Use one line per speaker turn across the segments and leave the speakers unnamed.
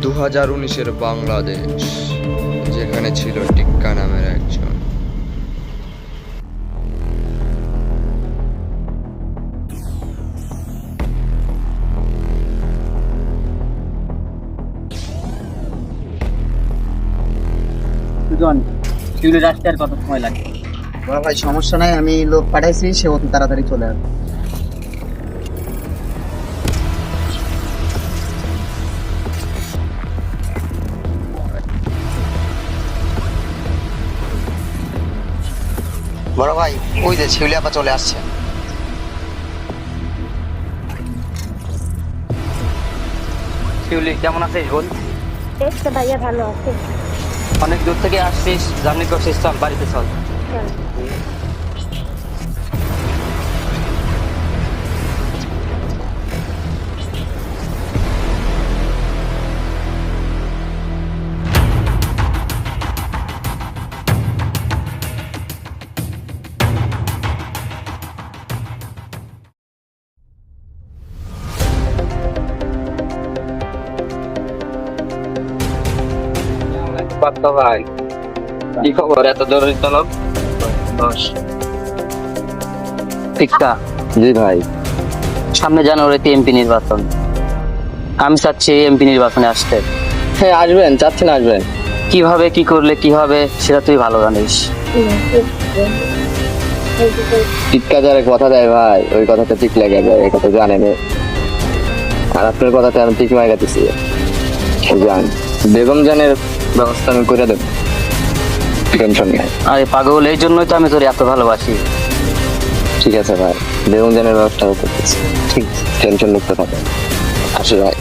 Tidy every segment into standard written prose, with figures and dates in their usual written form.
2019-এর বাংলাদেশ, যেখানে ছিল টিক্কা নামের একজন।
সুজন, শিউলির আসতে আর কত সময় লাগে?
বড় ভাই সমস্যা নাই, আমি লোক পাঠাইছি, সে অতি তাড়াতাড়ি চলে আসবে।
বড় ভাই, ওই যে শিউলি আপা চলে আসছে।
শিউলি কেমন আছিস বল?
এই তো ভাইয়া ভালো আছে।
অনেক দূর থেকে আসছিস, জার্নি করছিস, চল বাড়িতে চল।
চল।
বাপ্পা ভাই, কি খবর? এত জরুরি তলব? টিক্কা,
জি ভাই।
সামনে জানুয়ারিতে এমপি নির্বাচন। আমি চাচ্ছি এমপি নির্বাচনে আসতে।
হ্যাঁ আসবেন, চাচ্ছেন আসবেন।
কিভাবে কি করলে কি হবে সেটা তুই ভালো জানিস।
টিক্কা যারা কথা দেয় ভাই, ওই কথাটা ঠিক লাগে যায়, এই কথা জানেন। আর আপনার কথাটা আমি ঠিক মাইরা দিছি, জান। বেগম জানের ব্যবস্থা আমি করে দেবো, টেনশন নেই।
আরে পাগল, এই জন্যই তো আমি তোর এত ভালোবাসি।
ঠিক আছে ভাই, বেগম জানের ব্যবস্থা করতেছি।
ঠিক আছে।
টেনশন মুক্ত থাকেন। আসি ভাই।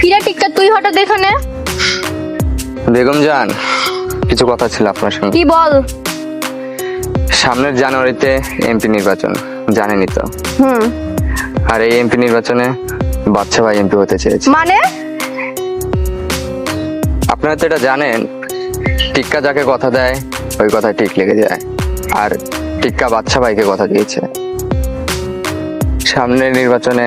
কিরা টিক্কা, তুই হঠাৎ এখানে?
বেগম জান, কিছু কথা ছিল আপনার সঙ্গে।
কি বল?
সামনের জানুয়ারিতে এমপি নির্বাচন, জানেনই তো।
হুম।
আর এই এমপি নির্বাচনে বাচ্চা ভাই এমপি হতে চেয়েছে।
মানে?
আপনারা তো এটা জানেন, টিক্কা যাকে কথা দেয় ওই কথা ঠিক লেগে যায়। আর টিক্কা বাচ্চা ভাইকে কথা দিয়েছে, সামনের নির্বাচনে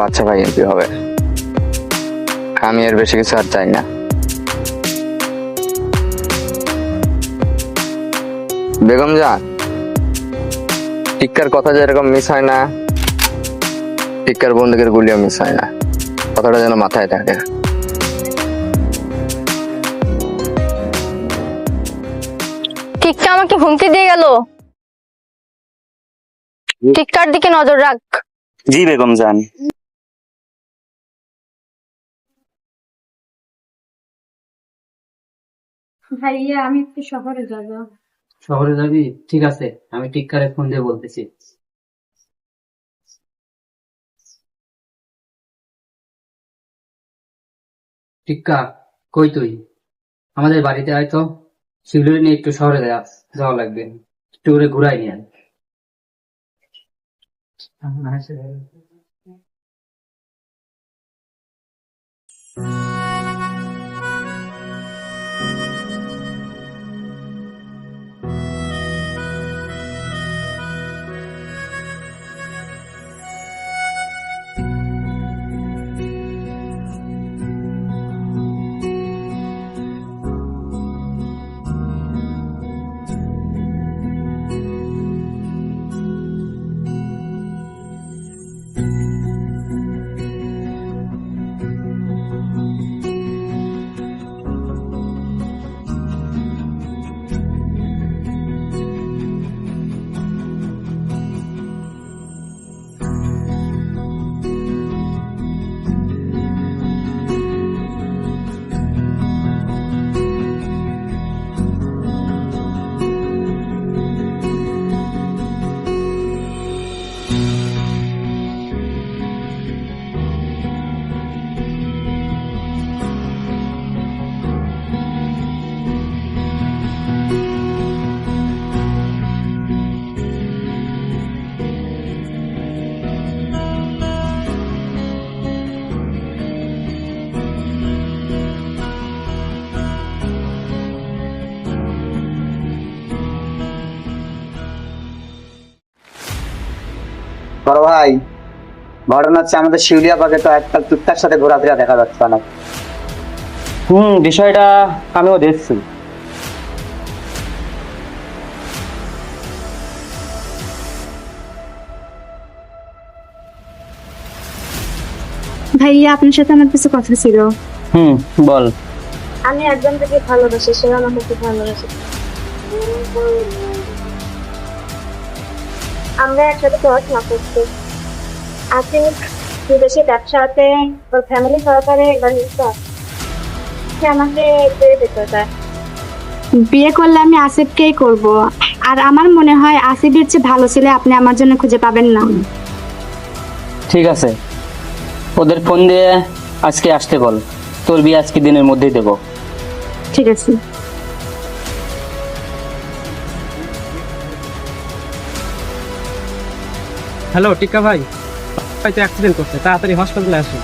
বাচ্চা ভাই এমপি হবে। আমি এর বেশি কিছু আর চাই না। বেগম জান, টিক্কার কথা যেরকম মিস হয় না, টিক্কার বন্দুকের গুলিও মিস হয় না। কথাটা যেন মাথায় থাকে।
টিক্কা আমাকে হুমকি দিয়ে গেল। টিক্কার দিকে নজর রাখ।
জি বেগম জান।
ভাইয়া, আমি একটু শহরে যাব।
শহরে যাবি? ঠিক আছে, আমি টিক্কারে ফোন দিয়ে বলতেছি। টিক্কা, কই তুই? আমাদের বাড়িতে আয় তো। শিউলি নিয়ে একটু শহরে যাওয়া লাগবে, একটু করে ঘুরাই নিয়ে আয়।
বড় ভাই, ঘটনা হচ্ছে আমাদের শিউলিয়া পাকে তো একটাল টুকটার সাথে ঘোরাফেরা দেখা যাচ্ছে না।
বিষয়টা আমিও দেখছি।
ভাইয়া আপনার সাথে আমার কিছু কথা ছিল।
বল।
আমি একজনকে ভালোবাসি, সে আমাকে খুব ভালোবাসে। আমরা একসাথে পড়াশোনা করছি। আপনি বিদেশি ব্যবসাতে ওর ফ্যামিলি সহকারে একবার সে আমাকে বিয়ে দিতে চায়। বিয়ে করলে আমি আসিফকেই করব, আর আমার মনে হয় আসিফের চেয়ে ভালো ছেলে আপনি আমার জন্য খুঁজে পাবেন না।
ঠিক আছে, ওদের ফোন দিয়ে আজকে আসতে বল, তোর বিয়ে আজকে দিনের মধ্যেই দেবো।
ঠিক আছে।
হ্যালো টিক্কা ভাই, হয়তো অ্যাক্সিডেন্ট করছে, তাড়াতাড়ি হসপিটালে আসুন।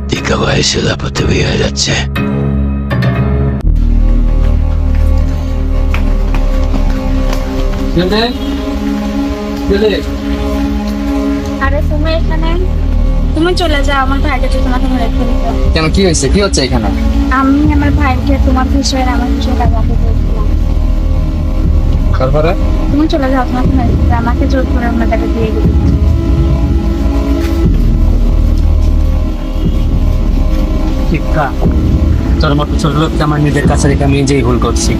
টিক্কা ভাই শিলাপতি বিয়ে হয়ে যাচ্ছে।
আরে তুমি এখানে, তুমি চলে যাও, আমার ভাইকে তো তোমাকে রেখে দিতে।
কেন, কি হয়েছে? কি হচ্ছে এখানে?
আমি আমার ভাইকে তোমার বিষয়ে আমার বিষয়ে কাজে বলছিলাম।
তারপরে
তুমি চলে যাও, তোমাকে মেরে দিতে। আমাকে জোর করে আমরা তাকে দিয়ে দিই।
টিক্কা, তোর মতো ছোট লোককে আমার নিজের কাছে রেখে আমি নিজেই ভুল করছি।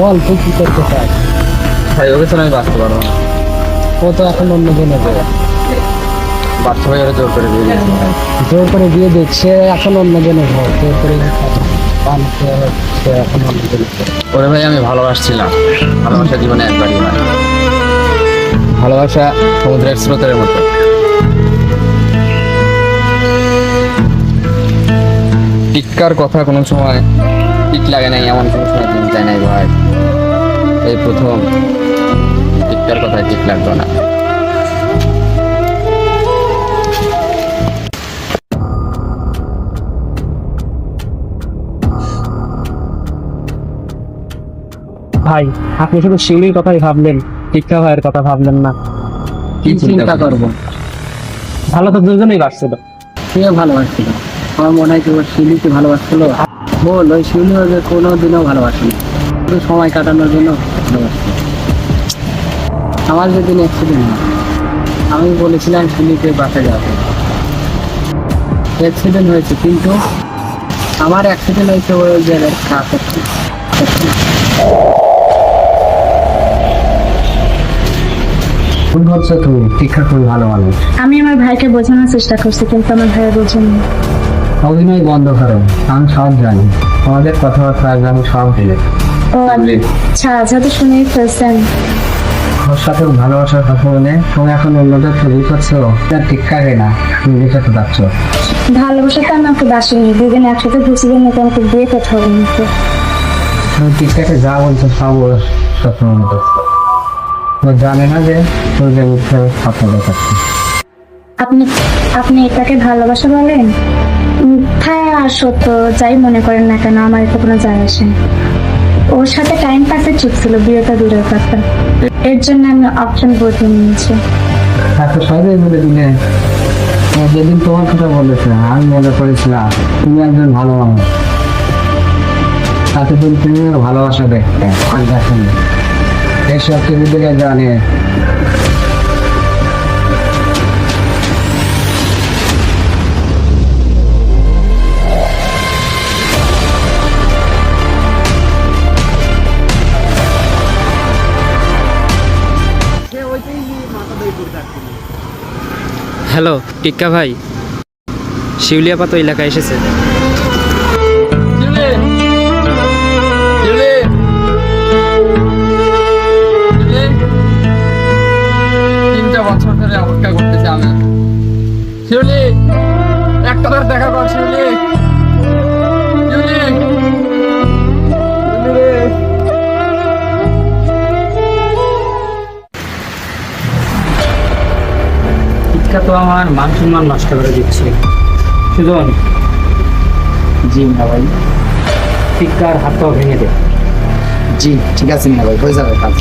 বল, তুই কি করতে চাস?
ভাই, ওকে ছাড়া আমি বাঁচতে পারবো না।
ও তো এখন অন্য জনে যাবে,
বাচ্চা ভাই ওরা জোর করে দিয়ে দিয়েছে ভাই।
জোর করে বিয়ে দিচ্ছে, এখন অন্য জনে হয়, জোর করে সে এখন অন্য জনে।
ওরে ভাই, আমি ভালোবাসছিলাম। ভালোবাসা জীবনে একবারই হয়। ভালোবাসা সমুদ্রের স্রোতের মতো। টিক্কার কথা কোনো সময় ঠিক লাগে নাই, এমন কোনো সময় ঠিক যায় নাই ভাই। এই প্রথম টিক্কার কথা ঠিক লাগলো না।
ভাই, আপনি শুধু শিউলির কথাই ভাবলেন, টিক্কা ভাইয়ের কথা ভাবলেন না।
কি চিন্তা করবো?
ভালো তো দুজনেই বাড়ছিল।
তুইও ভালোবাসছিল, আমার মনে হয় তোর শিউলিকে ভালোবাসছিল। বল, ওই শিউলি ওদের কোনোদিনও ভালোবাসিনি, শুধু সময় কাটানোর জন্য ভালোবাসছিল। আমার যেদিন অ্যাক্সিডেন্ট হয়, আমি বলেছিলাম শিউলিকে বাসে যাবে। অ্যাক্সিডেন্ট হয়েছে, কিন্তু আমার অ্যাক্সিডেন্ট হয়েছে ওই জায়গায়। তুমি টিক্কা খুবই ভালো মানুষ।
আমি আমার ভাইকে বোঝানোর চেষ্টা করছি, কিন্তু আমার ভাই বোঝেনি।
অভিনয় বন্ধ করো, আমি সব জানি, আমাদের কথাবার্তা আমি সব ভেবে।
ও আচ্ছা, যেহেতু শুনেই ফেলছেন।
ওর সাথে ভালোবাসার কথা বলে তুমি এখন অন্যদের তৈরি করছো, টিক্কাকে না, নিজের সাথে যাচ্ছ।
ভালোবাসাতে আমি ওকে বাসিনি, দুদিন একসাথে ঘুষি দিন মতো আমাকে বিয়ে কথা বলেন।
তুমি টিক্কাকে যা বলছো সব ওর স্বপ্ন মতো। ও জানে না যে তোর যে মিথ্যে স্বপ্ন দেখাচ্ছে।
আপনি এটাকে ভালোবাসা বলেন? মিথ্যা আর সত্য যাই মনে করেন না কেন, আমার এতে কোনো যায় আসে না। ওর সাথে টাইম পাসে ঠিক ছিল, বিয়েটা দূরের কথা। এর জন্য আমি অপশন বদলে নিয়েছি।
এত সহজেই বলে দিলে। যেদিন তোমার কথা বলেছে আমি মনে করেছিলাম তুমি একজন ভালো মানুষ, তাতে তুমি ভালোবাসা দেখতে আর দেখেন এইসব টিভিদিকে জানে।
হ্যালো টিক্কা ভাই, শিউলিয়াপা তো এলাকায় এসেছে।
তিনটা বছর ধরে অপেক্ষা করতেছি আমি। শিউলি, একটা বার দেখা কর শিউলি। শিউলি, শিউলি রে।
টিক্কা তো আমার মান সম্মান নষ্ট করে দিচ্ছে। সুজন,
জি না ভাই।
টিক্কার হাতটাও ভেঙে দে।
জি ঠিক আছে না ভাই, হয়ে যাবে কাজ।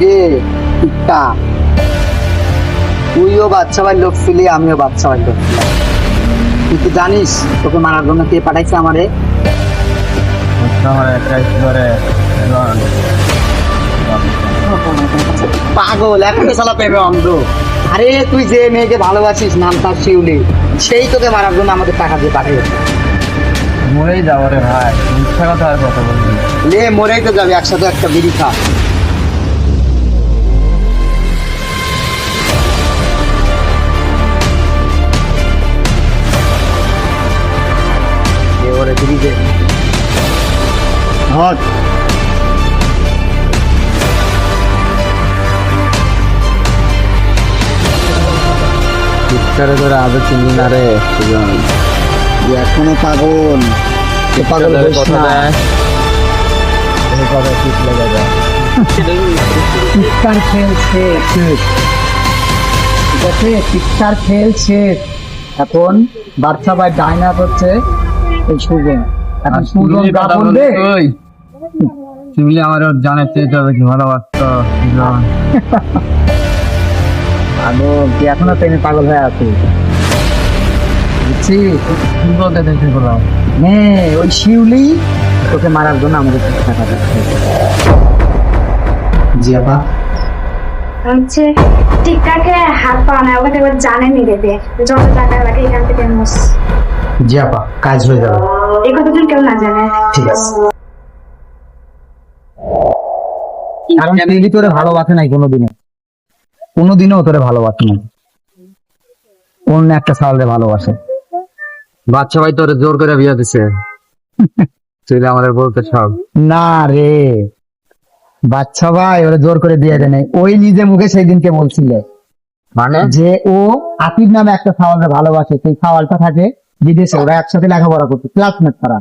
রে টিক্কা, তুইও বাচ্চা ভাই লোক ছিলি, আমিও বাচ্চা ভাই লোক ছিলাম। তুই কি জানিস তোকে মারার জন্য কে পাঠাইছে আমারে? পাগল, এখন সালা পেবে অন্ধ। আরে তুই যে মেয়েকে ভালোবাসিস, নাম তার শিউলি, সেই তোকে মারার জন্য আমাদের টাকা দিয়ে পাঠিয়েছে।
মরেই যাবো রে ভাই, মিথ্যা কথা আর কথা বলবি না।
লে মরেই তো যাবে, একসাথে একটা বিড়ি খা। এবারে বিড়ি দে। হট
চিৎকারে ধরে আদৌ চিনি না রে সুজন।
এখনো পাগল, এ পাগল হইস না।
চিৎকার খেলছে চিৎকার খেলছে। এখন বাচ্চা ভাই ডাইনা করছে এই সুজন। এখন সুজন যা বলবে শিউলি আমার জানার চেয়ে বেশি ভালোবাসতো। আদৌ তুই এখনো প্রেমে পাগল হয়ে আছিস, বুঝছি। সুন্দরকে দেখে বললাম নে ওই শিউলি তোকে মারার জন্য আমাদের টাকা দিচ্ছে। জি আপা,
হচ্ছে টিক্কাকে হাত পাওয়া না, ওকে একবার জানেনি দেবে যত টাকা লাগে এখান থেকে মোস।
জি আপা, কাজ হয়ে যাবে।
এই কথা তুমি কেউ না জানে।
ঠিক আছে। কারণ শিউলি তোরে ভালোবাসে নাই কোনোদিনও তোরে ভালোবাসে নাই, অন্য একটা সালরে ভালোবাসে।
বাচ্চা ভাই তোরে জোর করে বিয়ে দিছে, তুই আমাদের বলতে সব।
না রে বাচ্চা ভাই ওরা জোর করে দিয়ে দেয় নাই, ওই নিজে মুখে সেই দিনকে বলছিল
মানে
যে ও আতির নামে একটা সাওয়ালকে ভালোবাসে, সেই সাওয়ালটা থাকে বিদেশে, ওরা একসাথে লেখাপড়া করছে, ক্লাসমেট তারা।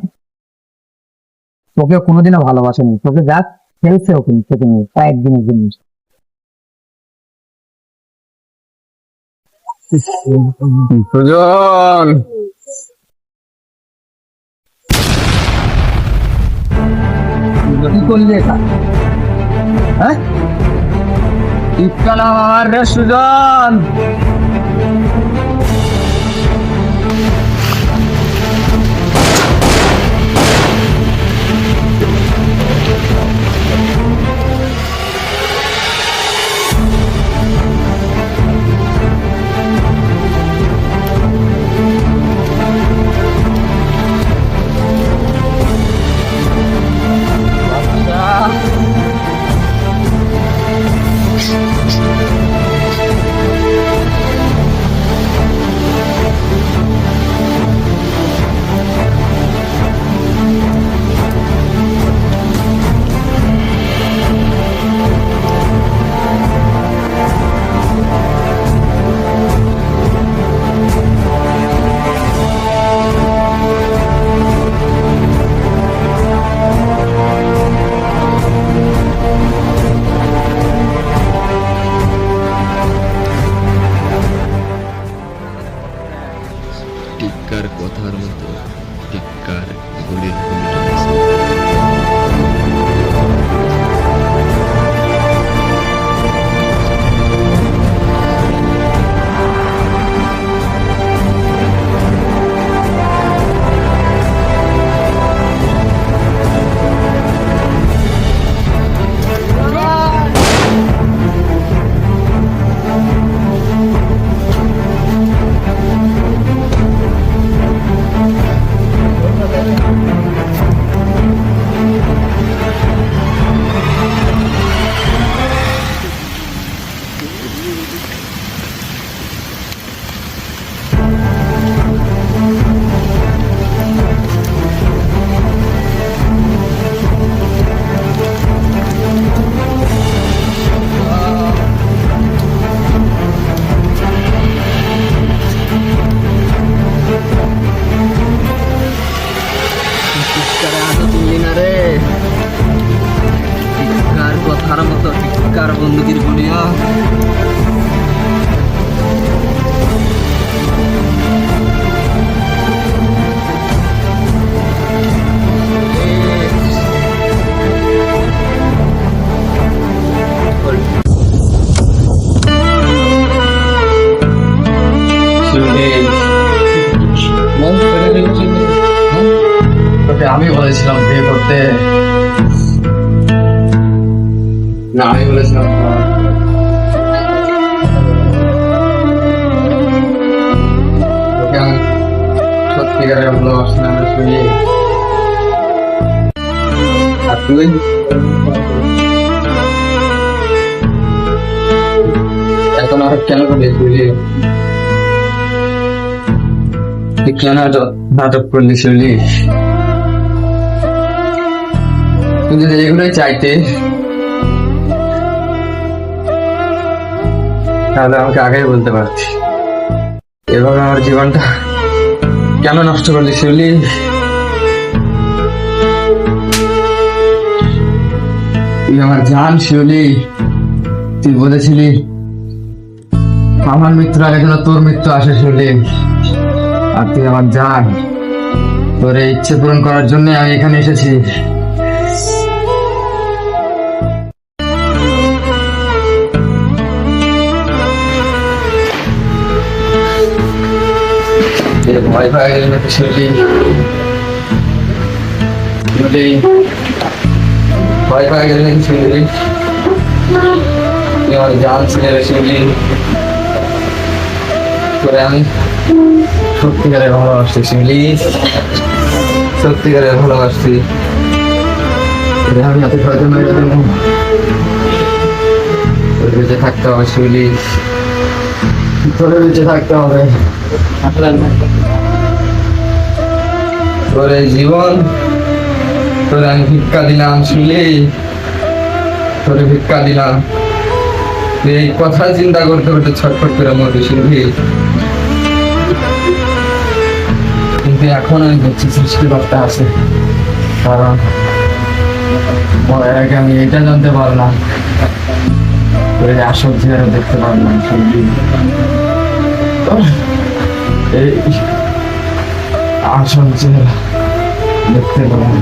তোকে কোনোদিনও ভালোবাসেনি, তোকে যা খেলছে ওকে থেকে নিয়ে কয়েকদিনের জন্য।
সুজন,
কি করলি এটা? হ্যাঁ ইকালাম আমার রে সুজন।
আমি বলেছিলাম বিয়ে করতে, না আমি বলেছিলাম তোকে আমি সত্যিকারের ভালোবাসলাম শুনি। আর তুই এখন আর কেন করবি বুঝলি? তুই কেন নাটক করলি শুনলি? তুই যদি এগুলোই চাইতে তাহলে আমাকে আগেই বলতে পারতি। এভাবে আমার জীবনটা কেন নষ্ট করলি শিউলি? তুই আমার জান শিউলি, তুই বলেছিলি আমার মৃত্যুর আগে যেন তোর মৃত্যু আসে শিউলি। আর তুই আমার জান, তোর এই ইচ্ছে পূরণ করার জন্য আমি এখানে এসেছি। ভয় পাই গেল নাকি শিউলি? শিউলি ভয় পাই গেল নাকি শিউলি? তুই আমার জান ছিলে শিউলি, তোরে আমি সত্যিকারে ভালোবাসছি শিউলি, সত্যিকারে ভালোবাসছি। আমি এত সহজে মেরে দেবো? তোর বেঁচে থাকতে হবে শিউলি, তোর বেঁচে থাকতে হবে। তোর এই জীবন তোর আমি ভিক্ষা দিলাম শিউলি, তোর ভিক্ষা দিলাম। তুই এই কথা চিন্তা করতে করতে ছটফট করে মরবি শিউলি। কিন্তু এখন আমি দেখছি সৃষ্টিকর্তা আছে, কারণ মরার আগে আমি এটা জানতে পারলাম তোর এই আসল চেহারা দেখতে পারলাম শিউলি। এই আসল চেহারা দেখতে পারলাম।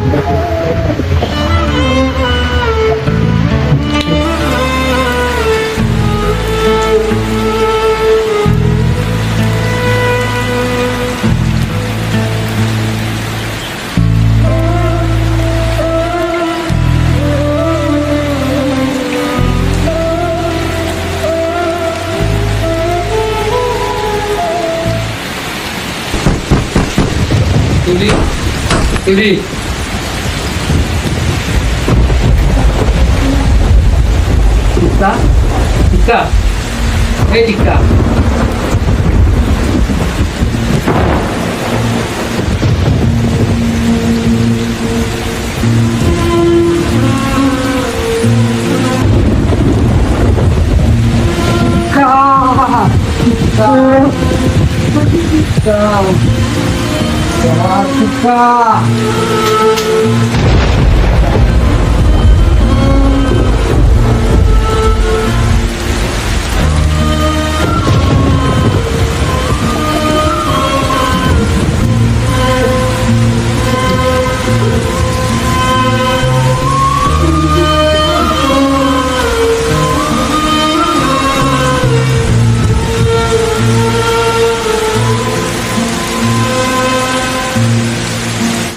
শিউলি, শিউলি, টিক্কা, টিক্কা, এই টিক্কা।
টিক্কা